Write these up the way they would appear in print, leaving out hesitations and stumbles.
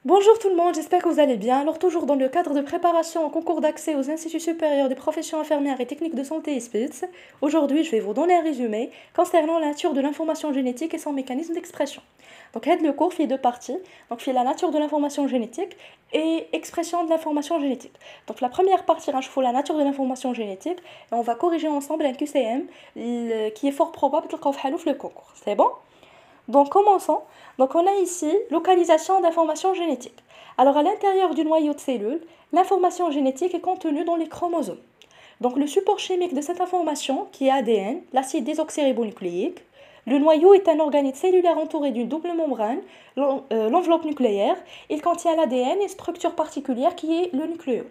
Bonjour tout le monde, j'espère que vous allez bien. Alors toujours dans le cadre de préparation au concours d'accès aux instituts supérieurs des professions infirmières et techniques de santé ISPITS, aujourd'hui je vais vous donner un résumé concernant la nature de l'information génétique et son mécanisme d'expression. Donc le cours fait deux parties, donc il y a la nature de l'information génétique et expression de l'information génétique. Donc la première partie range la nature de l'information génétique et on va corriger ensemble un QCM qui est fort probable que le concours. C'est bon? Donc commençons. Donc on a ici localisation d'informations génétiques. Alors à l'intérieur du noyau de cellule, l'information génétique est contenue dans les chromosomes. Donc le support chimique de cette information, qui est ADN, l'acide désoxyribonucléique, le noyau est un organelle cellulaire entouré d'une double membrane, l'enveloppe nucléaire. Il contient l'ADN et une structure particulière qui est le nucléo.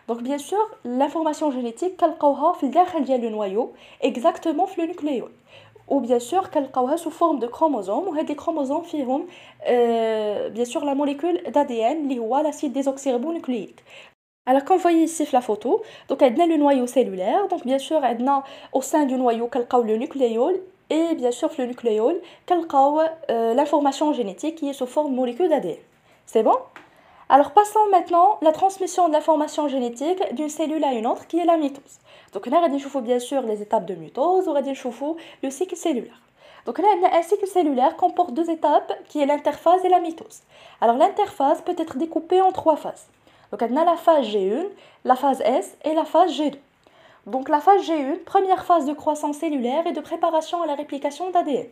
Donc bien sûr, l'information génétique كنلقاوها في الداخل ديال le noyau, exactement في le nucléo. Ou bien sûr كنلقاوها sous forme de chromosomes وهاد les chromosomes فيهم bien sûr la molécule d'ADN اللي هو l'acide désoxyribonucléique. Alors comme vous voyez ici sur la photo, donc on a le noyau cellulaire, donc bien sûr on a au sein du noyau كنلقاو le nucléole et bien sûr le nucléole كنلقاو l'information génétique qui est sous forme molécule d'ADN. C'est bon? Alors passons maintenant la transmission de l'information génétique d'une cellule à une autre qui est la mitose. Donc là, on va bien sûr les étapes de mitose, on va le cycle cellulaire. Donc là, un cycle cellulaire comporte deux étapes qui est l'interphase et la mitose. Alors l'interphase peut être découpée en trois phases. Donc on a la phase G1, la phase S et la phase G2. Donc la phase G1, première phase de croissance cellulaire et de préparation à la réplication d'ADN.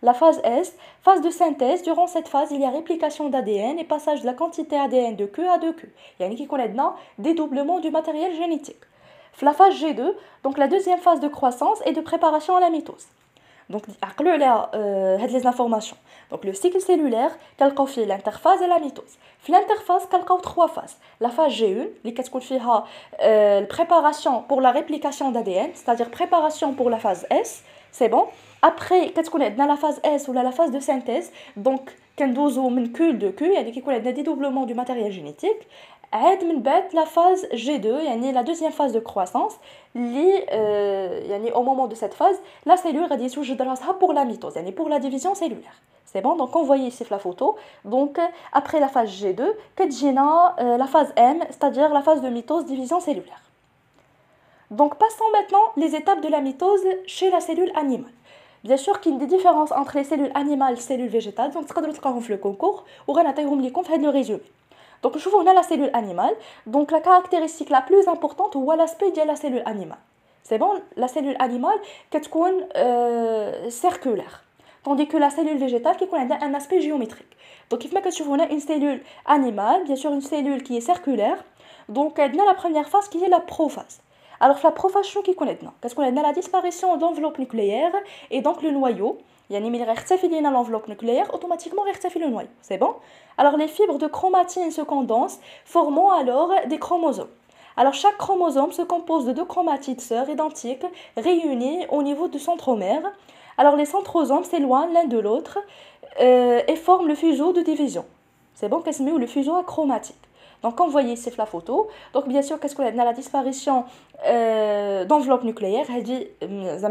La phase S, phase de synthèse. Durant cette phase, il y a réplication d'ADN et passage de la quantité ADN de Q à 2Q. Il y a un dédoublement du matériel génétique. La phase G2, donc la deuxième phase de croissance et de préparation à la mitose. Donc, les informations. Donc, le cycle cellulaire, l'interphase et la mitose. L'interphase, trois phases. La phase G1, qui est la préparation pour la réplication d'ADN, c'est-à-dire préparation pour la phase S, c'est bon. Après, dans la phase S ou la phase de synthèse, donc, كندوزو من Q de Q, يعني كيكون عندنا dédoublement du matériel génétique. عاد من بعد la phase G2, يعني la deuxième phase de croissance, يعني au moment de cette phase, la cellule غادي يتوجد راسها pour la mitose, يعني pour la division cellulaire. C'est bon, donc on voit ici la photo. Donc après la phase G2, كتجينا la phase M, c'est-à-dire la phase de mitose division cellulaire. Donc passons maintenant les étapes de la mitose chez la cellule animale. Bien sûr qu'il y a des différences entre les cellules animales et les cellules végétales, donc تقدروا تلقاوهم في le concours وغنعطيهم لكم في هذا le résumé. Donc نشوفوا هنا la cellule animale. Donc la caractéristique la plus importante هو l'aspect de la cellule animale. C'est bon, la cellule animale كتكون circulaire. Tandis que la cellule végétale qui a un aspect géométrique. Donc كيف ما كتشوفوا هنا une cellule animale, bien sûr une cellule qui est circulaire. Donc عندنا la première phase qui est la prophase. Alors la prophase شنو كيكون عندنا؟ كتكون عندنا la disparition d'enveloppe nucléaire et donc le noyau. يعني ملي غيختفي لينا l'enveloppe nucléaire, automatiquement غيختفي le noyau. C'est bon? Alors les fibres de chromatine se condensent, formant alors des chromosomes. Alors chaque chromosome se compose de deux chromatides sœurs identiques réunies au niveau du centromère. Alors les centrosomes s'éloignent l'un de l'autre et forment le fuseau de division. C'est bon, qu'est-ce que le fuseau achromatique. Donc comme vous voyez ici la photo, donc bien sûr qu'est-ce qu'on a la disparition d'enveloppe nucléaire, elle dit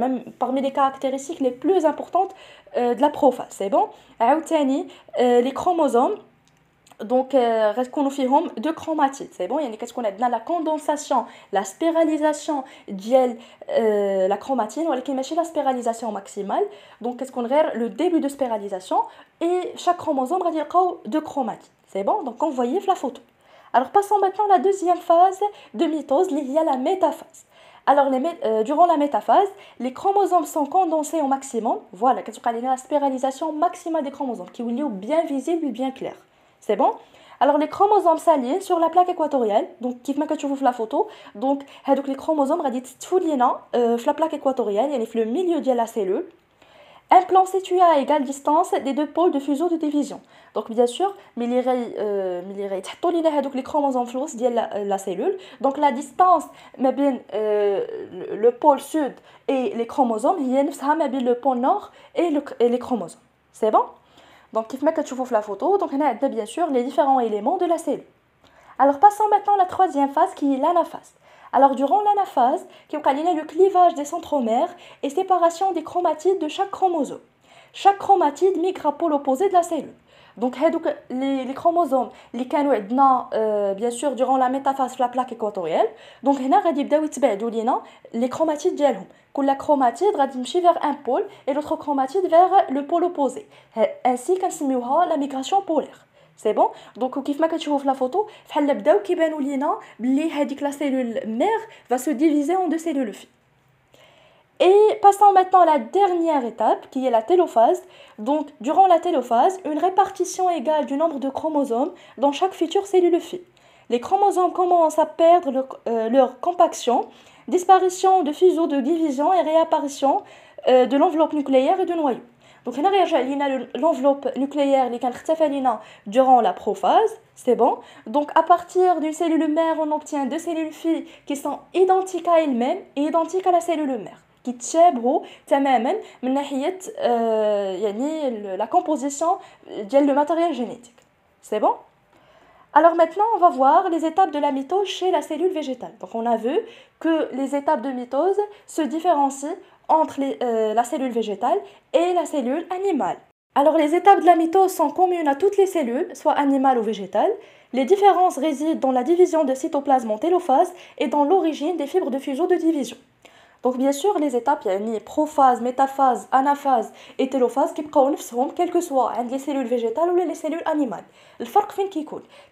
même parmi les caractéristiques les plus importantes de la prophase. C'est bon. Les chromosomes donc رتكونوا فيهم deux chromatides. C'est bon, يعني كتكون عندنا la condensation, la spiralisation ديال la chromatine ولكن ماشي la spiralisation maximale. Donc كتكون غير le début de spiralisation et chaque chromosome غادي يلقاو deux chromatides. C'est bon, donc on voyait la photo. Alors passons maintenant à la deuxième phase de mitose, il y a la métaphase. Alors durant la métaphase, les chromosomes sont condensés au maximum. Voilà, la spiralisation maximale des chromosomes qui est bien visible et bien clair. C'est bon? Alors les chromosomes s'alignent sur la plaque équatoriale. Donc كيف ما كتشوفوا في la photo. Donc هذوك les chromosomes غادي يتفتحوا لينا في la plaque équatoriale, يعني في le milieu de la cellule. Un plan situé à égale distance des deux pôles de fusion de division. Donc bien sûr, ملي يتحطوا لينا هذوك les chromosomes في الوسط ديال la cellule. Donc la distance ما بين le pôle sud et les chromosomes هي نفسها ما بين le pôle nord et les chromosomes. C'est bon? Donc كيف ما كتشوفوا في la photo, donc هنا عندنا bien sûr les différents éléments de la cellule. Alors passons maintenant à la troisième phase qui est l'anaphase. Alors durant l'anaphase, il y a le clivage des centromères et séparation des chromatides de chaque chromosome. Chaque chromatide migre à pôle opposé de la cellule. Donc هادوك les chromosomes اللي كانوا عندنا bien sûr durant la métaphase في la plaque équatoriale. Donc هنا غادي يبداو يتبعدوا لينا les chromatides ديالهم. كل chromatide غادي تمشي vers un pôle et l'autre chromatide vers le pôle opposé. ainsi كنسميوها la migration polaire. C'est bon. Donc كيف ما كتشوفوا في la photo فحال بداو كيبانوا لينا بلي هذيك la cellule mère va se diviser en deux cellules filles. Et passons maintenant à la dernière étape, qui est la télophase. Donc, durant la télophase, une répartition égale du nombre de chromosomes dans chaque future cellule fille. Les chromosomes commencent à perdre leur compaction, disparition de fuseaux de division et réapparition de l'enveloppe nucléaire et du noyau. Donc, on a l'enveloppe nucléaire qui a durant la prophase, c'est bon. Donc, à partir d'une cellule mère, on obtient deux cellules filles qui sont identiques à elles-mêmes et identiques à la cellule mère. كيتشابهوا تماما من ناحيه يعني la composition ديال le matériel génétique. C'est bon? Alors maintenant, on va voir les étapes de la mitose chez la cellule végétale. Donc on a vu que les étapes de mitose se différencient entre la cellule végétale et la cellule animale. Alors les étapes de la mitose sont communes à toutes les cellules, soit animales ou végétales. Les différences résident dans la division de cytoplasme en télophase et dans l'origine des fibres de fuseau de division. Donc bien sûr les étapes يعني prophase, métaphase, anaphase et télophase كيبقاو نفسهم quel que soit عند les cellules végétales ou les cellules animales. الفرق فين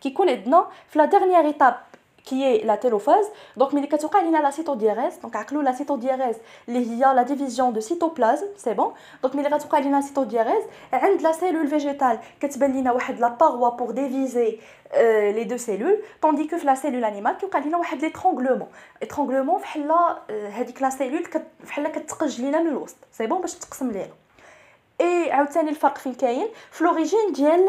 كيكون عندنا في la dernière étape qui est la télophase. Donc ملي كتوقع لينا la cytodiérèse, donc عقلوا la cytodiérèse اللي هي la division de cytoplasme, c'est bon. Donc ملي غتوقع لينا cytodiérèse عند la cellule végétale كتبان لينا واحد la paroi pour diviser les deux cellules, tandis que la cellule animale كيوقع لينا واحد l'étranglement فحال هذيك la cellule فحال كتقج لينا من الوسط, c'est bon, باش تقسم لينا. Et عاوتاني الفرق فين كاين في l'origine ديال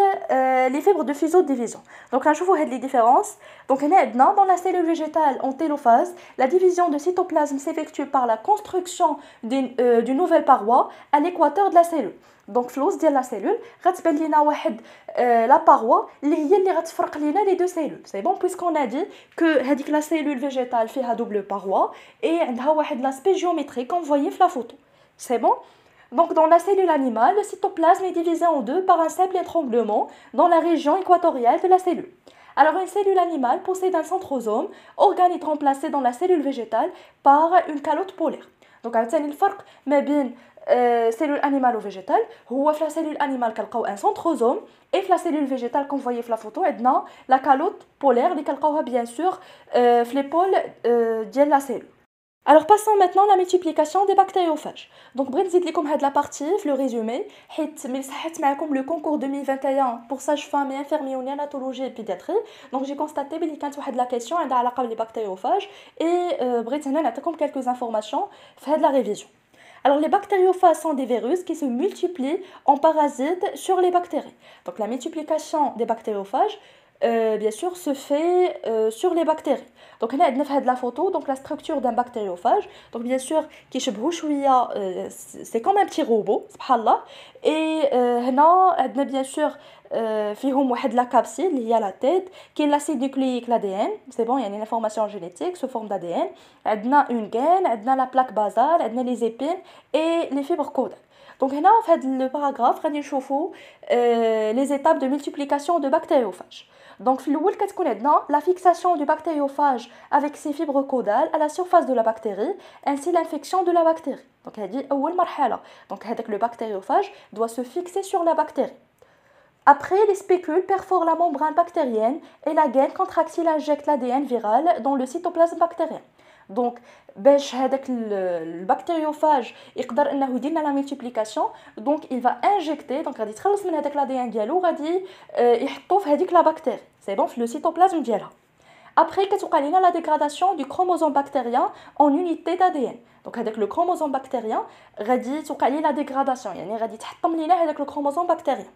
les fibres de fuseau de division. Donc نشوفوا هاد les différences. Donc هنا عندنا dans la cellule végétale en télophase, la division de cytoplasme s'effectue par la construction d'une nouvelle paroi à l'équateur de la cellule. Donc في الوسط ديال la cellule غتبان لينا واحد la paroi اللي هي اللي غتفرق لينا les deux cellules. C'est bon, puisqu'on a dit que هذيك la cellule végétale فيها double paroi et عندها واحد l'aspect géométrique comme vous voyez في la photo. C'est bon. Donc dans la cellule animale, le cytoplasme est divisé en deux par un simple étranglement dans la région équatoriale de la cellule. Alors une cellule animale possède un centrosome, organe remplacé dans la cellule végétale par une calotte polaire. Donc عاوتاني الفرق ما بين cellule animale ou végétale هو في la cellule animale كنلقاو un centrosome et في la cellule végétale comme vous voyez في la photo عندنا la calotte polaire اللي كنلقاوها bien sûr في l'épaule ديال la cellule. Alors passons maintenant à la multiplication des bactériophages. Donc بغيت نزيد لكم هاد la partie في le résumé حيت ملي صححت معكم le concours 2021 pour sage-femme et infirmier en néonatologie et pédiatrie. Donc j'ai constaté بلي كانت واحد la question عندها علاقه بلي bactériophages et بغيت هنا نعطيكم quelques informations في هاد la révision. Alors les bactériophages sont des virus qui se multiplient en parasites sur les bactéries. Donc la multiplication des bactériophages bien sûr se fait sur les bactéries. Donc هنا عندنا في هاد la photo donc la structure d'un bactériophage. Donc bien sûr كيشبهوا شويه c'est comme un petit robot سبحان الله. Et هنا عندنا bien sûr فيهم واحد la capsule اللي هي la tête كاين l'acide nucléique l'ADN, c'est bon, يعني l'information génétique sous forme d'ADN. عندنا une gaine, عندنا la plaque basale, عندنا les épines et les fibres caudales. Donc هنا في هذا le paragraphe غادي نشوفوا les étapes de multiplication de bactériophages. Donc في الاول كتكون عندنا la fixation du bactériophage avec ses fibres caudales à la surface de la bactérie ainsi l'infection de la bactérie. Donc هذه اول مرحله. Donc هذاك le bactériophage doit se fixer sur la bactérie. Après, les spécules perforent la membrane bactérienne et la gaine contractile injecte l'ADN viral dans le cytoplasme bactérien. Donc باش هذاك البكتيريوفاج يقدر انه يدير لنا لا ملتيبليكاسيون دونك il va injecter donc غادي يتخلص من هذاك l'ADN ديالو غادي يحطوه في هذيك لا بكتيري سي بون في لو سيتوبلازم ديالها. Après كتوقع لينا la dégradation du chromosome bactérien en unité d'ADN. donc هذاك le chromosome bactérien غادي توقع ليه la dégradation يعني غادي تحطم لينا هذاك le chromosome bactérien.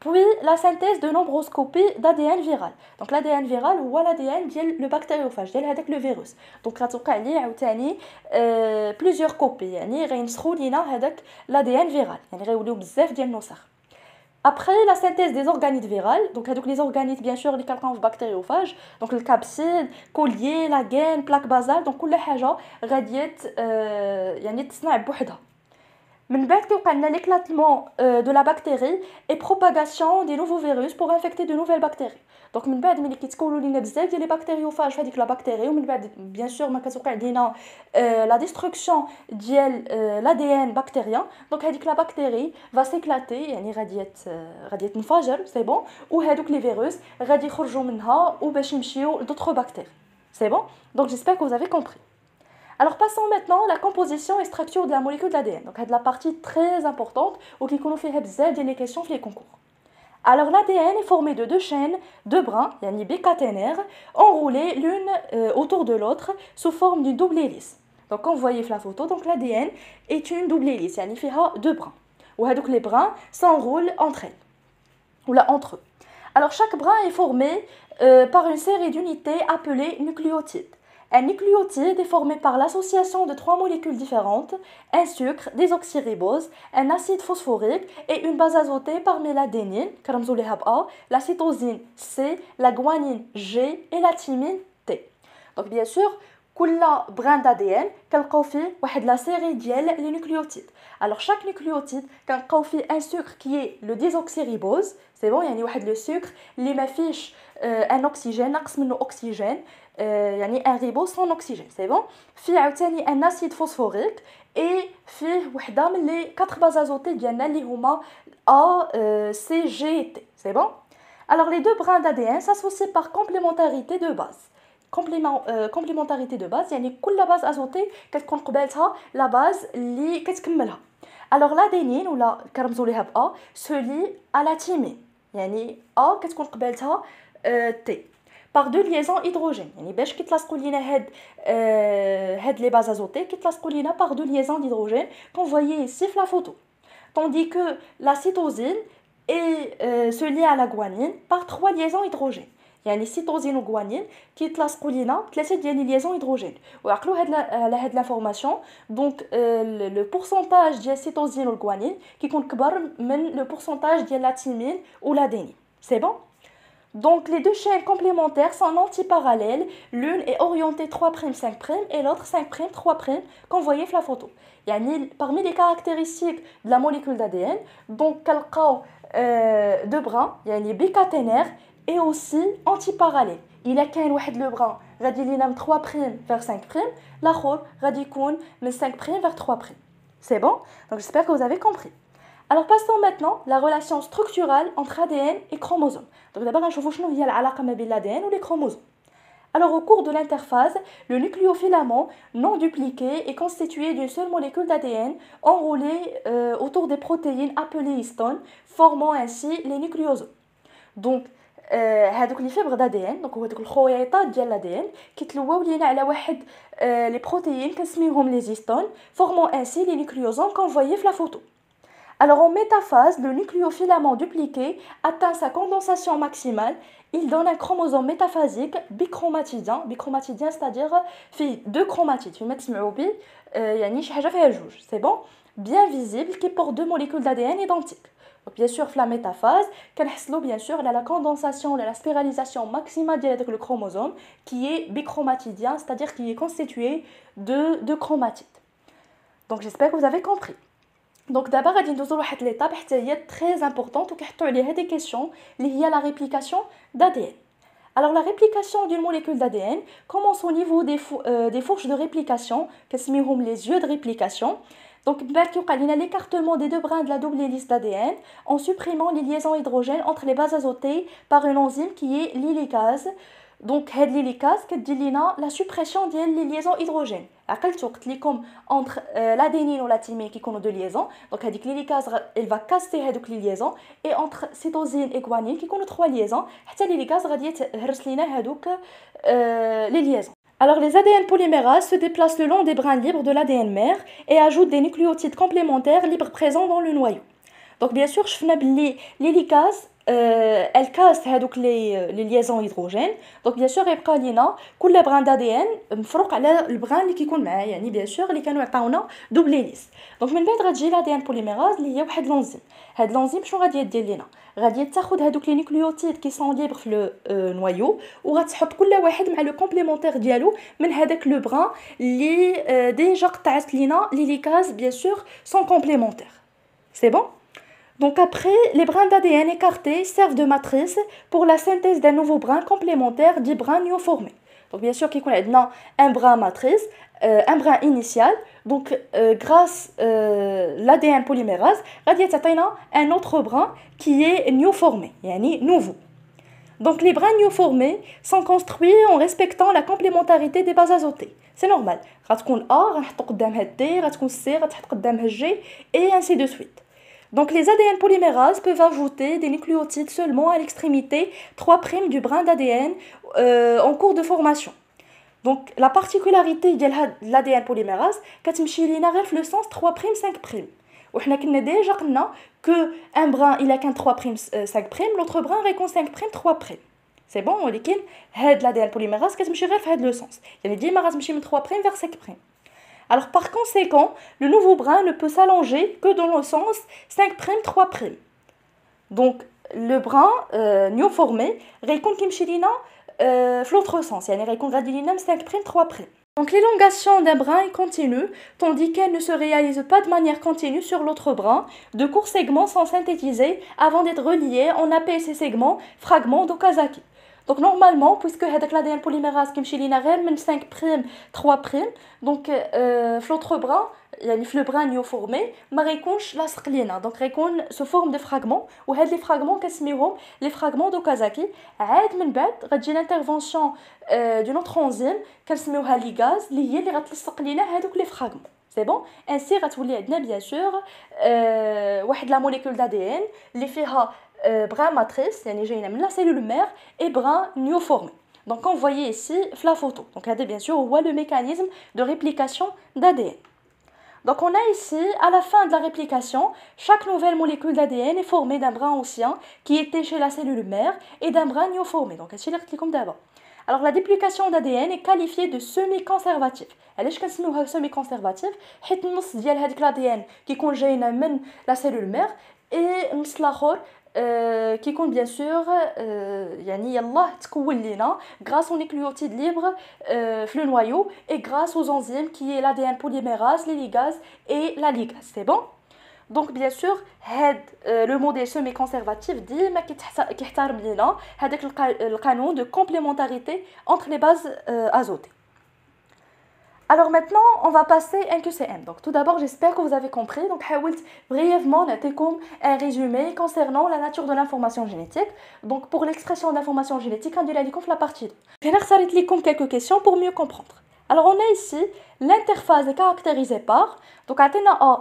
Puis la synthèse de nombroscopie d'ADN viral. Donc l'ADN viral هو l'ADN ديال le bactériophage ديال هذاك le virus. donc غتوقع ليه عاوتاني plusieurs copies يعني غينسخوا لينا هذاك l'ADN viral يعني غيوليو بزاف ديال النسخ. Après la synthèse des organites virales, donc les organites bien sûr اللي كنلقاو في bactériophage, donc le capside, collier, la gaine, plaque basale, donc كل حاجه غادي يعني تصنع بوحدها. من بعد كيوقع لنا l'éclatement de la bactérie et propagation des nouveaux virus pour infecter de nouvelles bactéries. دونك من بعد ملي كيتكونوا لينا بزاف ديال لي بكتيريوفاج في هذيك لا بكتيري ومن بعد بيان سور ما كتوقع لينا لا ديستركسيون ديال l'ADN بكتيريان دونك هذيك لا بكتيري va s'éclater يعني غادي تنفجر سي بون وهذوك لي فيروس غادي يخرجوا منها وباش يمشيو لدوطخ بكتيري سي بون دونك j'espère que vous avez compris. Alors passons maintenant à la composition et structure de la molécule d'ADN. Donc c'est la partie très importante où qui nous fait des questions dans les concours. Alors l'ADN est formé de deux chaînes, deux brins, yani bicaténaires, enroulés l'une autour de l'autre sous forme d'une double hélice. Donc comme vous voyez sur la photo, donc l'ADN est une double hélice, yani il fait deux brins. Ou donc les brins s'enroulent entre elles, ou là entre eux. Alors chaque brin est formé par une série d'unités appelées nucléotides. Un nucléotide est formé par l'association de trois molécules différentes, un sucre, des oxyriboses, un acide phosphorique et une base azotée parmi l'adénine, la cytosine C, la guanine G et la thymine T. Donc bien sûr, كل brin d'ADN كنلقاو فيه واحد la série ديال les nucléotides. Alors chaque nucléotide كنلقاو فيه un sucre qui est le désoxyribose, c'est bon, يعني واحد le sucre اللي ما فيش un oxygène ناقص منه oxygène, يعني un ribose sans oxygène, c'est bon. فيه عاوتاني un acide phosphorique et فيه وحده من les 4 bases azotées ديالنا اللي هما A, C, G et T, c'est bon. Alors les deux brins d'ADN s'associent par complémentarité de base. Complémentarité de base يعني كل base azotée كتكون قبالتها la base اللي كتكملها. Alors l'adénine ولا كنرمزوا ليها ب A se lie à la thymine يعني A كتكون قبالتها T par deux liaisons hydrogènes يعني باش كيتلاصقوا لينا هاد les bases azotées كيتلاصقوا لينا par deux liaisons d'hydrogène qu'on voyait ici sur la photo. Tandis que la cytosine se lie à la guanine par trois liaisons hydrogènes. يعني cytosine و guanine كيتلاصقوا لينا ثلاثه ديال لي ليزون هيدروجين وعقلوا هاد لافورماسيون دونك لو بورسونتاج ديال cytosine و guanine كيكون كبر من لو بورسونتاج ديال لا thymine ou l'adénine. C'est bon. Donc les deux chaînes complémentaires sont antiparallèles, l'une est orientée 3', 5', et l'autre 5', 3', comme vous voyez sur la photo. يعني parmi les caractéristiques de la molécule d'ADN, donc كنلقاو deux brins يعني bicaténaires et aussi antiparallèles. Il a كاين واحد لو بران غادي لينا من 3' vers 5', l'akhor غادي يكون من 5' vers 3'. C'est bon. Donc j'espère que vous avez compris. Alors passons maintenant à la relation structurale entre ADN et chromosomes. Donc d'abord نشوفوا شنو هي العلاقة ما بين l'ADN ou les chromosomes. Alors au cours de l'interphase, le nucléofilament non dupliqué est constitué d'une seule molécule d'ADN enroulée autour des protéines appelées histones, formant ainsi les nucléosomes. Donc هادوك لي فيبر d'ADN دونك هو دوك الخويطات ديال l'ADN كيتلواو لينا على واحد لي بروتيين كنسميوهم لي هيستون formant ainsi les nucléosomes comme vous voyez sur la photo. Alors en métaphase, le nucléofilament dupliqué atteint sa condensation maximale. Il donne un chromosome métaphasique bichromatidien. Bichromatidien, c'est-à-dire fait deux chromatides. C'est bon, bien visible, qui porte deux molécules d'ADN identiques. Donc, bien sûr, la métaphase, bien sûr, la condensation, la spiralisation maximale du chromosome qui est bichromatidien, c'est-à-dire qui est constitué de deux chromatides. Donc j'espère que vous avez compris. Donc d'abord غادي ندوزو لواحد l'étape حتى هي très importante وكيحطوا عليها des questions اللي هي la réplication d'ADN. Alors la réplication d'une molécule d'ADN commence au niveau des fourches de réplication كنسميوهم les yeux de réplication. Donc بعد كيوقع لينا l'écartement des deux brins de la double hélice d'ADN en supprimant les liaisons hydrogènes entre les bases azotées par une enzyme qui est l'hélicase. Donc هاد l'hélicase كدير لينا la suppression ديال les liaisons hydrogènes. عقلتو قلت لكم entre l'adénine ou la thymine كيكونوا deux liaisons. Donc هذيك l'hélicase elle va casser هذوك les liaisons et entre cytosine et guanine كيكونوا trois liaisons حتى l'hélicase غادي تهرس لينا هذوك les liaisons. Alors les ADN polymérases se déplacent le long des brins libres de l'ADN mère et ajoutent des nucléotides complémentaires libres présents dans le noyau. Donc bien sûr شفنا باللي l'hélicase elle casse les liaisons hydrogènes. Donc bien sûr يبقى لينا كل بران d'ADN مفروق على البران اللي كيكون معاه يعني bien sûr اللي كانوا يعطيونا دوبل هيليس. دونك من بعد غتجي l'ADN polymérase اللي هي واحد لونزيم. هاد لونزيم شنو غادي يدير لينا؟ غادي تاخذ هادوك لي نيوكليوتيد كي سون ليبر في لو نوايو وغتحط كل واحد مع لو كومبليمونتير ديالو من هذاك لو بران اللي ديجا قطعت لينا لي ليكاز bien sûr sont complémentaires. C'est bon? Donc après, les brins d'ADN écartés servent de matrice pour la synthèse d'un nouveau brin complémentaire dit brin néoformé. Donc bien sûr, qu'il y a un brin matrice, un brin initial. Donc grâce l'ADN polymérase, il y a un autre brin qui est néoformé, yani nouveau. Donc les brins néoformés sont construits en respectant la complémentarité des bases azotées. C'est normal. غتكون A غنحطو قدامها D, غتكون C غتحط قدامها G et ainsi de suite. Donc les ADN polymérases peuvent ajouter des nucléotides seulement à l'extrémité 3' du brin d'ADN en cours de formation. Donc la particularité de l'ADN polymérase كتمشي لينا غير في le sens 3' 5'. وحنا كنا déjà قلنا que un brin il a qu'un 3' 5', l'autre brin répond 5' 3'. C'est bon, ولكن هاد l'ADN polymérase كتمشي غير في هاد le sens. يعني ديما غتمشي من 3' vers 5'. Alors par conséquent, le nouveau brin ne peut s'allonger que dans le sens 5', 3'. Donc le brin néoformé ريكون كيمشي لينا في l'autre sens, يعني ريكون غادي لينا 5', 3'. Donc l'élongation d'un brin est continue, tandis qu'elle ne se réalise pas de manière continue sur l'autre brin. De courts segments sont synthétisés avant d'être reliés. On appelle ces segments fragments d'Okazaki. Donc normalement, puisque l'ADN polymérase qui est 5', 3', donc l'autre brin, le brin néoformé, ما غيكونش لاصق لينا. Donc غيكون sous forme de fragments و هاد les fragments كنسميوهم les fragments d'Okazaki. عاد من بعد غتجي l'intervention d'une autre enzyme كنسميوها ligase اللي هي اللي غتلصق لينا هادوك les fragments. C'est bon? Ainsi غتولي عندنا bien sûr واحد la molécule d'ADN اللي فيها brin matrice, يعني جاينا من la cellule mère et brin néoformé. Donc on voyait ici la photo. Donc là bien sûr on voit le mécanisme de réplication d'ADN. Donc on a ici à la fin de la réplication, chaque nouvelle molécule d'ADN est formée d'un brin ancien qui était chez la cellule mère et d'un brin néoformé. Donc c'est là comme d'abord. Alors la duplication d'ADN est qualifiée de semi-conservative. علاش كنسميوها semi-conservative؟ حيت النص ديال هذيك l'ADN كيكون جاينا من la cellule mère et النص الاخر qui compte bien sûr يعني يلاه تكون لينا grâce aux nucléotides libres في le noyau et grâce aux enzymes qui est l'ADN polymérase, les ligases et la ligase. C'est bon? Donc bien sûr le modèle semi-conservatif ديما كيحترم لينا هذاك القانون de complémentarité entre les bases azotées. Alors maintenant, on va passer à un QCM. Donc tout d'abord, j'espère que vous avez compris. Donc حاولت brièvement نعطيكم un résumé concernant la nature de l'information génétique. Donc pour l'expression d'information génétique, on dirait لكم في la partie 2. Je vais نخسرت لكم quelques questions pour mieux comprendre. Alors on a ici l'interphase est caractérisée par donc A,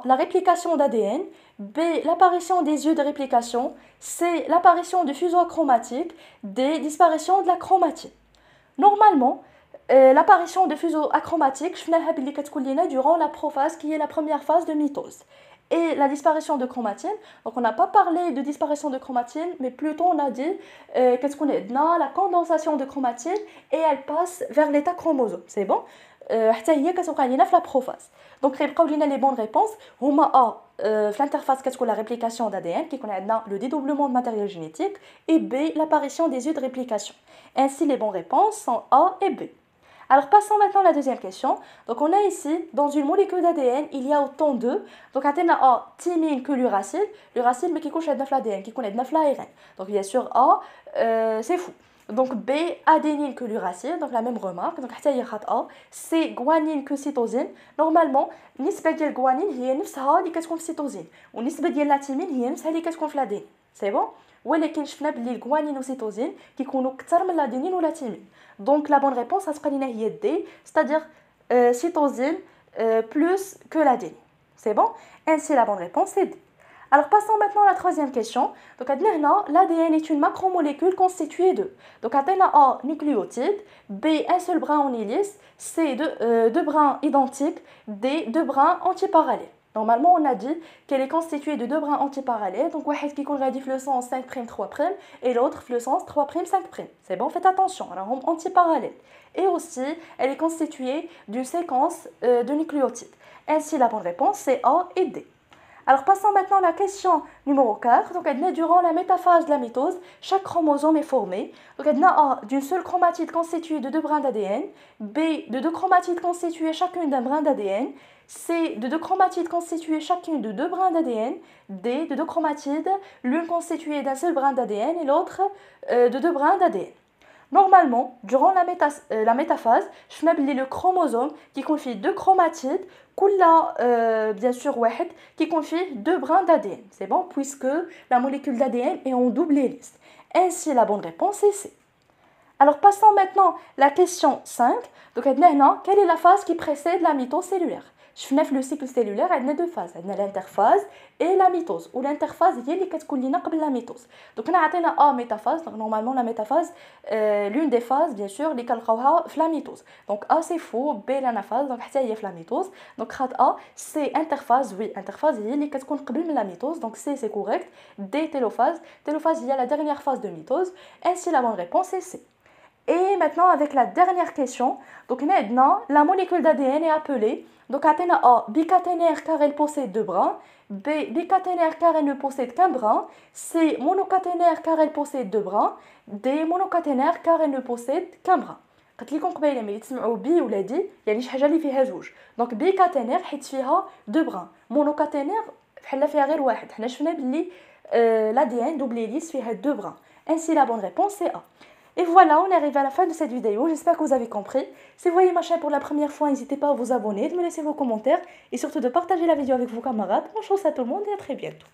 la réplication d'ADN, B, l'apparition des yeux de réplication, C, l'apparition de fuseaux achromatiques, D, disparition de la chromatine. Normalement, l'apparition de fuseaux achromatiques, durant la prophase qui est la première phase de mitose. Et la disparition de chromatine, donc on n'a pas parlé de disparition de chromatine, mais plutôt on a dit qu'est-ce qu'on est dans la condensation de chromatine et elle passe vers l'état chromosome. C'est bon? حتى هي كتوقع لينا في la prophase. Donc غيبقاو لينا les bonnes réponses هما A في l'interface كتكون la réplication d'ADN كيكون عندنا le dédoublement de matériel génétique et B l'apparition des yeux de réplication. Ainsi les bonnes réponses sont A et B. Alors passons maintenant à la deuxième question. Donc on a ici, dans une molécule d'ADN, il y a autant de, donc on a A, thymine que l'uracile. L'uracile, mais qui couche à l'ADN, qui connaît l'ARN. Donc bien sûr A, c'est fou. Donc B, adénine que l'uracile, donc la même remarque. Donc حتى هي خاطئة. C, guanine que cytosine. Normalement, النسبة ديال الguanine هي نفسها اللي كتكون في السيتوزين. والنسبة ديال الثيمين هي نفسها اللي كتكون في الادينين. C'est bon? ولكن شفنا بلي الguanine والcytosine كيكونوا أكثر من الادينين ولا الثيمين. Donc la bonne réponse غتبقى لينا هي D, c'est-à-dire cytosine plus que l'adénine. C'est bon? Ainsi la bonne réponse est D. Alors passons maintenant à la troisième question. Donc l'ADN est une macromolécule constituée de donc A nucléotides, B un seul brin en hélice, C deux brins identiques, D deux brins antiparallèles. Normalement, on a dit qu'elle est constituée de deux brins antiparallèles. Donc, un qui colle le sens 5', 3', et l'autre le sens 3', 5'. C'est bon, faites attention, alors antiparallèle. Et aussi, elle est constituée d'une séquence de nucléotides. Ainsi, la bonne réponse, c'est A et D. Alors, passons maintenant à la question numéro 4. Donc, durant la métaphase de la mitose, chaque chromosome est formé. Donc, A d'une seule chromatide constituée de deux brins d'ADN, B de deux chromatides constituées chacune d'un brin d'ADN, C de deux chromatides constituées chacune de deux brins d'ADN, D de deux chromatides, l'une constituée d'un seul brin d'ADN et l'autre de deux brins d'ADN. Normalement, durant la métaphase, je vais le chromosome qui confie deux chromatides, bien sûr, qui confie deux brins d'ADN. C'est bon, puisque la molécule d'ADN est en double hélice. Ainsi, la bonne réponse est C. Alors, passons maintenant à la question 5. Donc, quelle est la phase qui précède la mitose cellulaire? شفنا le cycle cellulaire عندنا deux phases, عندنا l'interphase et la mitose. Ou l'interphase هي اللي كتكون لينا قبل la mitose. Donc هنا عطينا A métaphase. Donc normalement la métaphase l'une des phases bien sûr اللي كنلقاوها في la mitose. Donc A c'est faux, B l'anaphase, donc حتى هي في la mitose. Donc خاط A c'est interphase, oui, interphase هي اللي كتكون قبل من la mitose. Donc C c'est correct. D télophase. Télophase هي la dernière phase de mitose. Ainsi la bonne réponse est C. Et maintenant avec la dernière question. Donc maintenant la molécule d'ADN est appelée. Donc, A, bicaténaire car elle possède deux brins. B, bicaténaire car elle ne possède qu'un brin. C, monocaténaire car elle possède deux brins. D, monocaténaire car elle ne possède qu'un brin. قلت لكم قبيله ملي تسمعوا بي ولا دي يعني شي حاجه اللي فيها زوج. دونك بيكاتينير حيت فيها دو بران. مونوكاتينير بحال فيها غير واحد. حنا شفنا باللي لا دي ان دوبل هيليس فيها دو بران. Ainsi la bonne réponse c'est A. Et voilà, on est arrivé à la fin de cette vidéo. J'espère que vous avez compris. Si vous voyez ma chaîne pour la première fois, n'hésitez pas à vous abonner, de me laisser vos commentaires et surtout de partager la vidéo avec vos camarades. Bonne chance à tout le monde et à très bientôt.